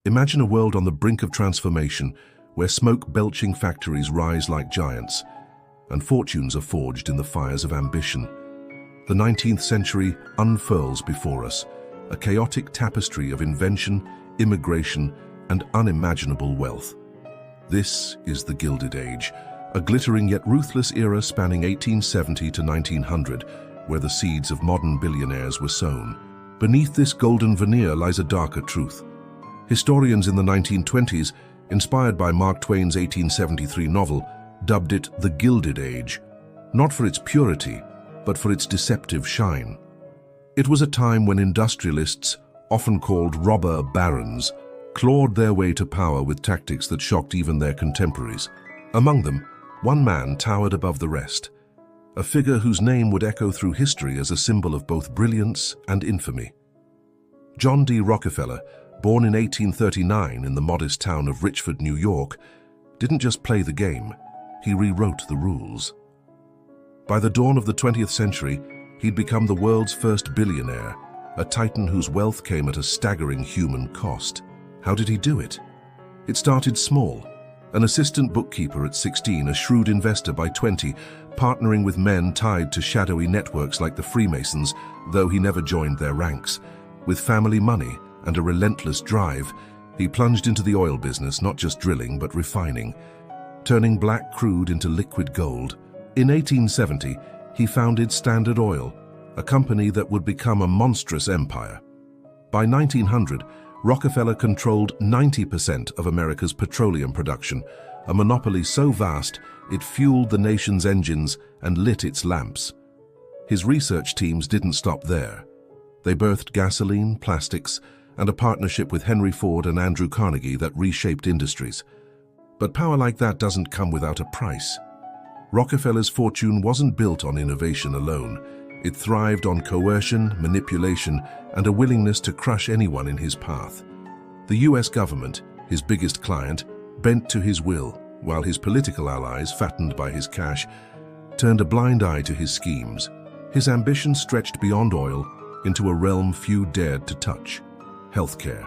Imagine a world on the brink of transformation, where smoke-belching factories rise like giants, and fortunes are forged in the fires of ambition. The 19th century unfurls before us, a chaotic tapestry of invention, immigration, and unimaginable wealth. This is the Gilded Age, a glittering yet ruthless era spanning 1870 to 1900, where the seeds of modern billionaires were sown. Beneath this golden veneer lies a darker truth. Historians in the 1920s, inspired by Mark Twain's 1873 novel, dubbed it the Gilded Age, not for its purity, but for its deceptive shine. It was a time when industrialists, often called robber barons, clawed their way to power with tactics that shocked even their contemporaries. Among them, one man towered above the rest, a figure whose name would echo through history as a symbol of both brilliance and infamy. John D. Rockefeller, born in 1839 in the modest town of Richford, New York, didn't just play the game, he rewrote the rules. By the dawn of the 20th century, he'd become the world's first billionaire, a titan whose wealth came at a staggering human cost. How did he do it? It started small. An assistant bookkeeper at 16, a shrewd investor by 20, partnering with men tied to shadowy networks like the Freemasons, though he never joined their ranks. With family money and a relentless drive, he plunged into the oil business, not just drilling but refining, turning black crude into liquid gold. In 1870, he founded Standard Oil, a company that would become a monstrous empire. By 1900, Rockefeller controlled 90% of America's petroleum production, a monopoly so vast it fueled the nation's engines and lit its lamps. His research teams didn't stop there. They birthed gasoline, plastics, and a partnership with Henry Ford and Andrew Carnegie that reshaped industries. But power like that doesn't come without a price. Rockefeller's fortune wasn't built on innovation alone. It thrived on coercion, manipulation, and a willingness to crush anyone in his path. The US government, his biggest client, bent to his will, while his political allies, fattened by his cash, turned a blind eye to his schemes. His ambition stretched beyond oil into a realm few dared to touch: healthcare.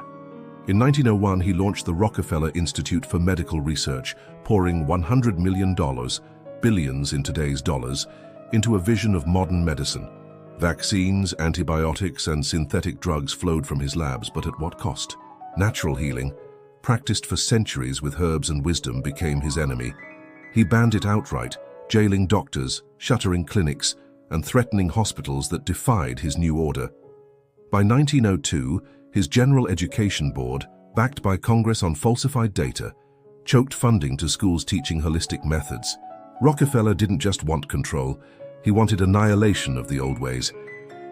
In 1901, he launched the Rockefeller Institute for Medical Research, pouring $100 million, billions in today's dollars, into a vision of modern medicine. Vaccines, antibiotics, and synthetic drugs flowed from his labs, but at what cost? Natural healing, practiced for centuries with herbs and wisdom, became his enemy. He banned it outright, jailing doctors, shuttering clinics, and threatening hospitals that defied his new order. By 1902, his General Education Board, backed by Congress on falsified data, choked funding to schools teaching holistic methods. Rockefeller didn't just want control, he wanted annihilation of the old ways.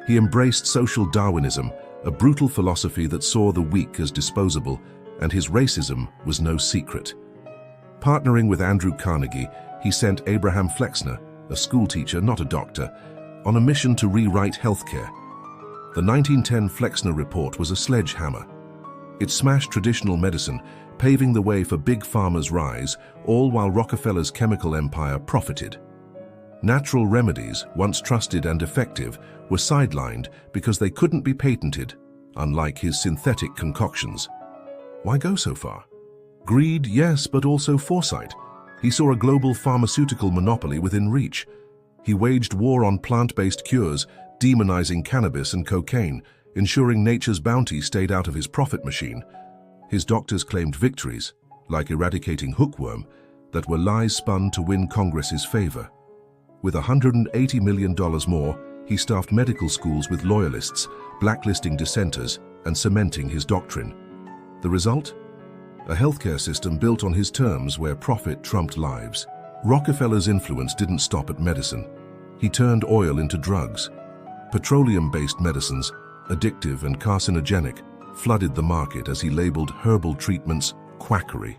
He embraced social Darwinism, a brutal philosophy that saw the weak as disposable, and his racism was no secret. Partnering with Andrew Carnegie, he sent Abraham Flexner, a schoolteacher, not a doctor, on a mission to rewrite healthcare. The 1910 Flexner Report was a sledgehammer. It smashed traditional medicine, paving the way for Big Pharma's rise, all while Rockefeller's chemical empire profited. Natural remedies, once trusted and effective, were sidelined because they couldn't be patented, unlike his synthetic concoctions. Why go so far? Greed, yes, but also foresight. He saw a global pharmaceutical monopoly within reach. He waged war on plant-based cures, demonizing cannabis and cocaine, ensuring nature's bounty stayed out of his profit machine. His doctors claimed victories, like eradicating hookworm, that were lies spun to win Congress's favor. With $180 million more, he staffed medical schools with loyalists, blacklisting dissenters, and cementing his doctrine. The result? A healthcare system built on his terms where profit trumped lives. Rockefeller's influence didn't stop at medicine. He turned oil into drugs. Petroleum-based medicines, addictive and carcinogenic, flooded the market as he labeled herbal treatments quackery.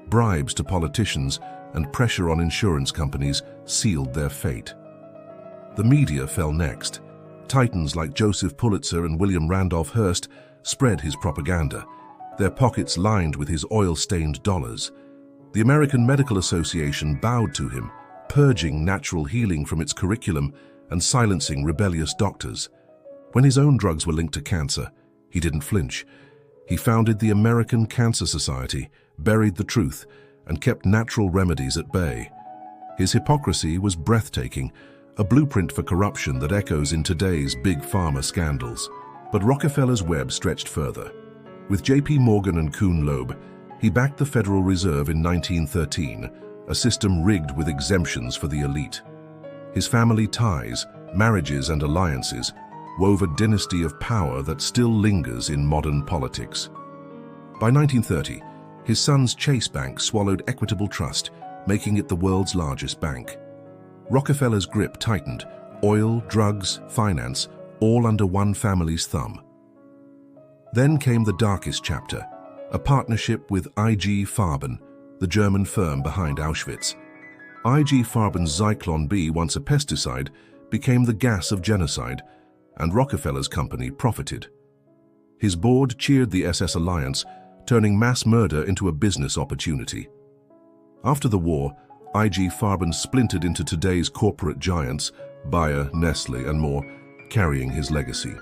Bribes to politicians and pressure on insurance companies sealed their fate. The media fell next. Titans like Joseph Pulitzer and William Randolph Hearst spread his propaganda, their pockets lined with his oil-stained dollars. The American Medical Association bowed to him, purging natural healing from its curriculum and silencing rebellious doctors. When his own drugs were linked to cancer, he didn't flinch. He founded the American Cancer Society, buried the truth, and kept natural remedies at bay. His hypocrisy was breathtaking, a blueprint for corruption that echoes in today's Big Pharma scandals. But Rockefeller's web stretched further. With J.P. Morgan and Kuhn Loeb, he backed the Federal Reserve in 1913, a system rigged with exemptions for the elite. His family ties, marriages and alliances wove a dynasty of power that still lingers in modern politics. By 1930, his son's Chase Bank swallowed Equitable Trust, making it the world's largest bank. Rockefeller's grip tightened, oil, drugs, finance, all under one family's thumb. Then came the darkest chapter, a partnership with IG Farben, the German firm behind Auschwitz. IG Farben's Zyklon B, once a pesticide, became the gas of genocide, and Rockefeller's company profited. His board cheered the SS alliance, turning mass murder into a business opportunity. After the war, IG Farben splintered into today's corporate giants, Bayer, Nestle, and more, carrying his legacy.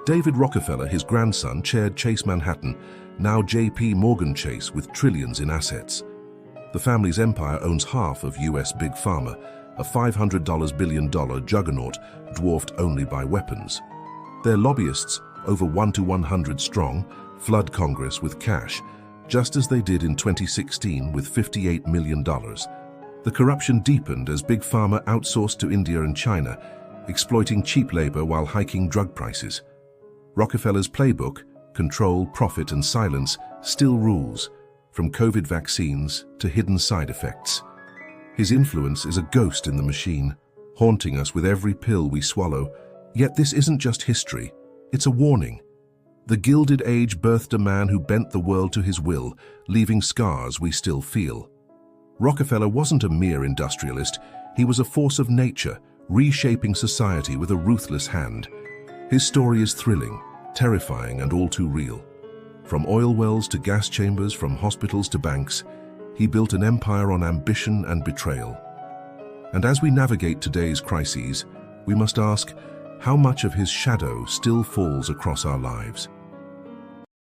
David Rockefeller, his grandson, chaired Chase Manhattan, now J.P. Morgan Chase, with trillions in assets. The family's empire owns half of U.S. Big Pharma, a $500 billion juggernaut dwarfed only by weapons. Their lobbyists, over 1 to 100 strong, flood Congress with cash, just as they did in 2016 with $58 million. The corruption deepened as Big Pharma outsourced to India and China, exploiting cheap labor while hiking drug prices. Rockefeller's playbook, control, profit, and silence, still rules, from COVID vaccines to hidden side effects. His influence is a ghost in the machine, haunting us with every pill we swallow. Yet this isn't just history, it's a warning. The Gilded Age birthed a man who bent the world to his will, leaving scars we still feel. Rockefeller wasn't a mere industrialist, he was a force of nature, reshaping society with a ruthless hand. His story is thrilling, terrifying, and all too real. From oil wells to gas chambers, from hospitals to banks, he built an empire on ambition and betrayal. And as we navigate today's crises, we must ask, how much of his shadow still falls across our lives?